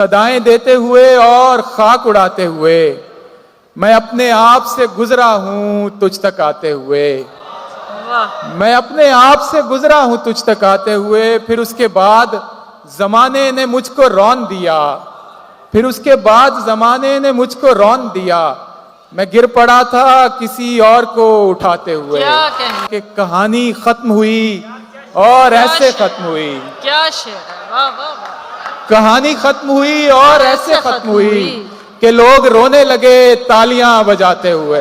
सदाएं देते हुए और खाक उड़ाते हुए मैं अपने आप से गुजरा हूं तुझ तक आते हुए। मैं अपने आप से गुजरा हूं तुझ तक आते हुए। फिर उसके बाद जमाने ने मुझको रौन दिया। फिर उसके बाद जमाने ने मुझको रौन दिया। मैं गिर पड़ा था किसी और को उठाते हुए। कि कहानी खत्म हुई और ऐसे खत्म हुई। क्या शेर है, वाह वाह वाह। कहानी खत्म हुई और ऐसे खत्म हुई कि लोग रोने लगे तालियां बजाते हुए।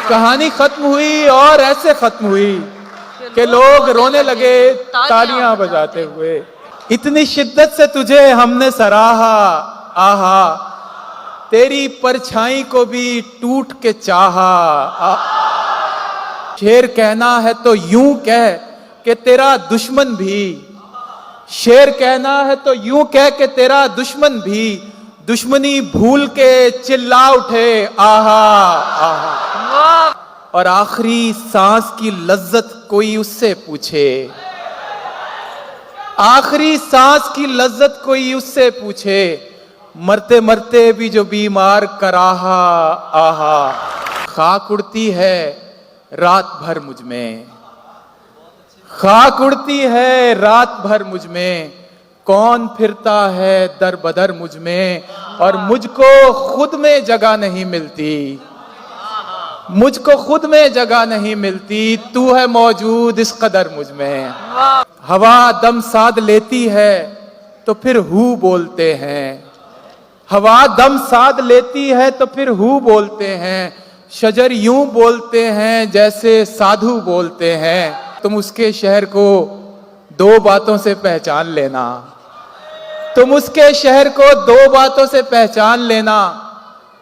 कहानी खत्म हुई और ऐसे खत्म हुई कि लोग रोने लगे तालियां बजाते हुए। इतनी शिद्दत से तुझे हमने सराहा, आहा तेरी परछाई को भी टूट के चाहा। शेर कहना है तो यूं कह कि तेरा दुश्मन भी, शेर कहना है तो यूं कह के तेरा दुश्मन भी दुश्मनी भूल के चिल्ला उठे आहा आहा। और आखिरी सांस की लज्जत कोई उससे पूछे, आखिरी सांस की लज्जत कोई उससे पूछे, मरते मरते भी जो बीमार कराहा आहा। खाक उड़ती है रात भर मुझ में, खाक उड़ती है रात भर मुझ में, कौन फिरता है दर बदर मुझ में, और मुझको खुद में जगह नहीं मिलती, मुझको खुद में जगह नहीं मिलती, तू है मौजूद इस कदर मुझ में। हवा दम साध लेती है तो फिर हु बोलते हैं, हवा दम साध लेती है तो फिर हु बोलते हैं, शजर यूं बोलते हैं जैसे साधु बोलते हैं। तुम उसके शहर को दो बातों से पहचान लेना, तुम उसके शहर को दो बातों से पहचान लेना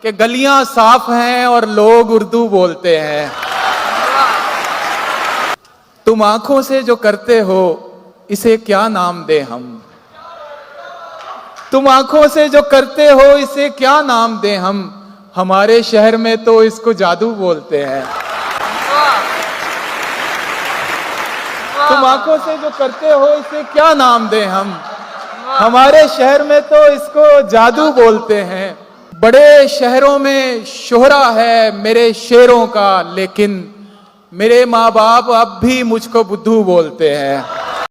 कि गलियां साफ हैं और लोग उर्दू बोलते हैं। तुम आंखों से जो करते हो इसे क्या नाम दे हम, तुम आंखों से जो करते हो इसे क्या नाम दे हम, हमारे शहर में तो इसको जादू बोलते हैं। तुम आंखों से जो करते हो इसे क्या नाम दें हम, हमारे शहर में तो इसको जादू बोलते हैं। बड़े शहरों में शोहरा है मेरे शेरों का, लेकिन मेरे माँ बाप अब भी मुझको बुद्धू बोलते हैं।